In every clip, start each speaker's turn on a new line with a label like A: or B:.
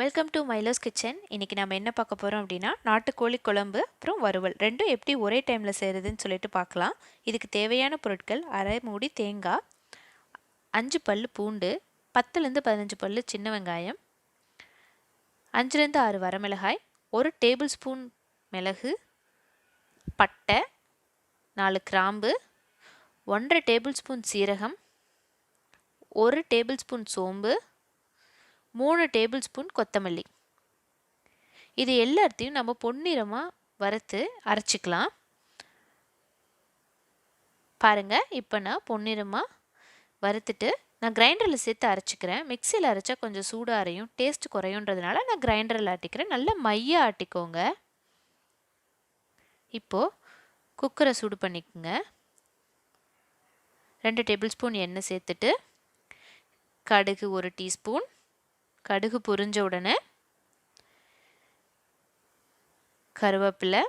A: Welcome to மைலோஸ் kitchen. இன்றைக்கி நம்ம என்ன பார்க்க போகிறோம் அப்படின்னா நாட்டுக்கோழி குழம்பு அப்புறம் வறுவல் ரெண்டும் எப்படி ஒரே டைமில் செய்கிறதுன்னு சொல்லிட்டு பார்க்கலாம். இதுக்கு தேவையான பொருட்கள்: அரை மூடி தேங்காய், 5 பல் பூண்டு, 10லேருந்து 15 பல் சின்ன வெங்காயம், 5லேருந்து 6 வரமிளகாய், 1 டேபிள் ஸ்பூன் மிளகு, பட்டை, 4 கிராம்பு, 1/2 டேபிள் ஸ்பூன் சீரகம், 1 டேபிள் ஸ்பூன் சோம்பு, 3 டேபிள் ஸ்பூன் கொத்தமல்லி. இது எல்லாத்தையும் நம்ம பொன்னிறமாக வறுத்து அரைச்சிக்கலாம். பாருங்கள், இப்போ நான் பொன்னிறமாக வறுத்துட்டு நான் கிரைண்டரில் சேர்த்து அரைச்சிக்கிறேன். மிக்சியில் அரைச்சா கொஞ்சம் சூடாக அரையும், டேஸ்ட் குறையுன்றதுனால நான் கிரைண்டரில் ஆட்டிக்கிறேன். நல்லா மையாக ஆட்டிக்கோங்க. இப்போது குக்கரை சூடு பண்ணிக்கோங்க. 2 டேபிள் ஸ்பூன் எண்ணெய் சேர்த்துட்டு கடுகு 1 டீஸ்பூன். கடுகு பொரிஞ்ச உடனே கருவேப்பிலை,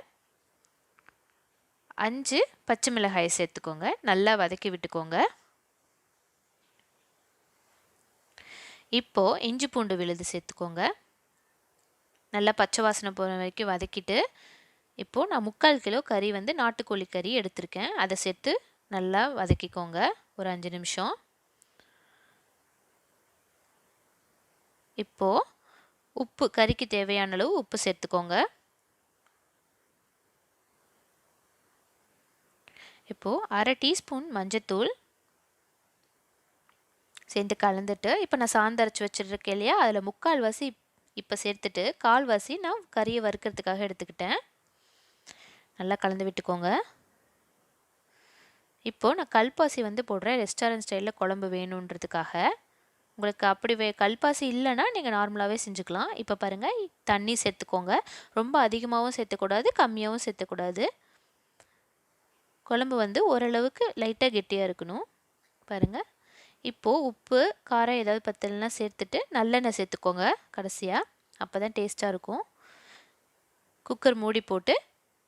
A: 5 பச்சை மிளகாயை சேர்த்துக்கோங்க. நல்லா வதக்கி விட்டுக்கோங்க. இப்போது இஞ்சி பூண்டு விழுது சேர்த்துக்கோங்க. நல்லா பச்சை வாசனை போகிற வரைக்கும் வதக்கிட்டு இப்போது நான் 3/4 கிலோ கறி நாட்டுக்கோழி கறி எடுத்திருக்கேன். அதை சேர்த்து நல்லா வதக்கிக்கோங்க ஒரு 5 நிமிஷம். இப்போது உப்பு, கறிக்கு தேவையான அளவு உப்பு சேர்த்துக்கோங்க. இப்போது அரை டீஸ்பூன் மஞ்சத்தூள் சேர்த்து கலந்துட்டு இப்போ நான் சாந்து அரைச்சி வச்சுருக்கேன் இல்லையா, அதில் 3/4 இப்போ சேர்த்துட்டு 1/4 நான் கறியை வறுக்கிறதுக்காக எடுத்துக்கிட்டேன். நல்லா கலந்து விட்டுக்கோங்க. இப்போது நான் கல்பாசி போடுறேன், ரெஸ்டாரண்ட் ஸ்டைலில் குழம்பு வேணுன்றதுக்காக. உங்களுக்கு அப்படி கல்பாசி இல்லைன்னா நீங்கள் நார்மலாகவே செஞ்சுக்கலாம். இப்போ பாருங்கள், தண்ணி சேர்த்துக்கோங்க. ரொம்ப அதிகமாகவும் சேர்த்துக்கூடாது, கம்மியாகவும் சேர்த்துக்கூடாது. குழம்பு ஓரளவுக்கு லைட்டாக கெட்டியாக இருக்கணும். பாருங்கள், இப்போது உப்பு காரம் ஏதாவது பத்தலைன்னா சேர்த்துட்டு நல்லெண்ணெய் சேர்த்துக்கோங்க கடைசியாக, அப்போ தான் டேஸ்ட்டாக இருக்கும். குக்கர் மூடி போட்டு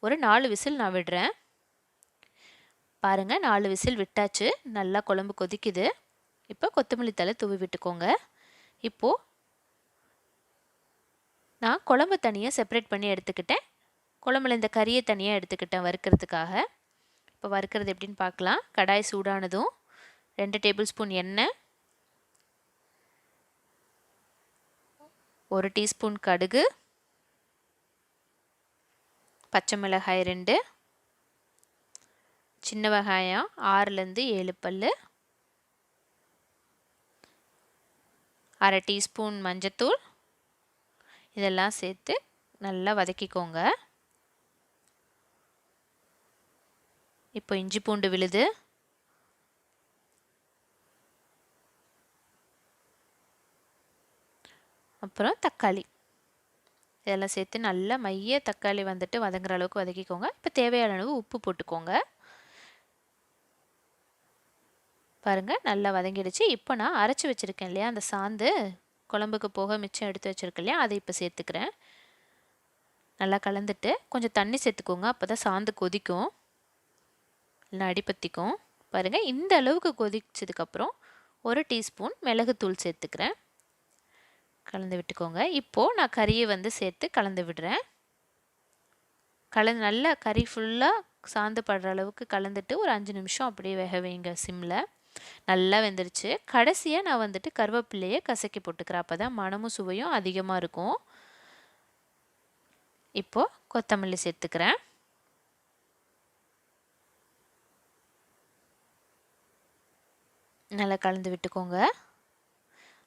A: ஒரு 4 விசில் நான் விடுறேன். பாருங்கள், 4 விசில் விட்டாச்சு. நல்லா குழம்பு கொதிக்குது. இப்போ கொத்தமல்லி தழை தூவி விட்டுக்கோங்க. இப்போது நான் குழம்பு தனியாக செப்பரேட் பண்ணி எடுத்துக்கிட்டேன். குழம்புல இந்த கறியை தனியாக எடுத்துக்கிட்டேன் வறுக்கிறதுக்காக. இப்போ வறுக்கிறது எப்படின்னு பார்க்கலாம். கடாய் சூடானதும் 2 டேபிள் ஸ்பூன் எண்ணெய், 1 டீஸ்பூன் கடுகு, பச்சை மிளகாய் 2, சின்ன வெங்காயம் 6லேருந்து 7 பல், அரை டீஸ்பூன் மஞ்சத்தூள், இதெல்லாம் சேர்த்து நல்லா வதக்கிக்கோங்க. இப்போ இஞ்சி பூண்டு விழுது, அப்புறம் தக்காளி, இதெல்லாம் சேர்த்து நல்லா மைய தக்காளி வதங்குற அளவுக்கு வதக்கிக்கோங்க. இப்போ தேவையான அளவு உப்பு போட்டுக்கோங்க. பாருங்கள், நல்லா வதங்கிடுச்சு. இப்போ நான் அரைச்சி வச்சுருக்கேன் இல்லையா, அந்த சாந்து குழம்புக்கு போக மிச்சம் எடுத்து வச்சுருக்கேன் இல்லையா, அதை இப்போ சேர்த்துக்கிறேன். நல்லா கலந்துட்டு கொஞ்சம் தண்ணி சேர்த்துக்கோங்க, அப்போ தான் சாந்து கொதிக்கும், இல்லைன்னா அடிப்பத்திக்கும். பாருங்கள், இந்த அளவுக்கு கொதிச்சதுக்கப்புறம் 1 டீஸ்பூன் மிளகுத்தூள் சேர்த்துக்கிறேன். கலந்து விட்டுக்கோங்க. இப்போது நான் கறியை சேர்த்து கலந்து விடுறேன். நல்லா கறி ஃபுல்லாக சாந்து படுற அளவுக்கு கலந்துட்டு ஒரு 5 நிமிஷம் அப்படியே வேக வைங்க சிம்மில். நல்லா வெந்துருச்சு. கடைசியாக நான் கருவேப்பிலையை கசக்கி போட்டுக்கிறேன், அப்போ தான் மணமும் சுவையும் அதிகமாக இருக்கும். இப்போது கொத்தமல்லி சேர்த்துக்கிறேன். நல்லா கலந்து விட்டுக்கோங்க.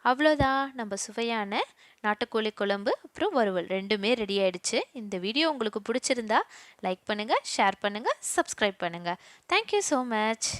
A: அவ்வளோதான், நம்ம சுவையான நாட்டுக்கோழி குழம்பு அப்புறம் வறுவல் ரெண்டுமே ரெடி ஆயிடுச்சு. இந்த வீடியோ உங்களுக்கு பிடிச்சிருந்தா லைக் பண்ணுங்கள், ஷேர் பண்ணுங்கள், சப்ஸ்கிரைப் பண்ணுங்கள். Thank you so much.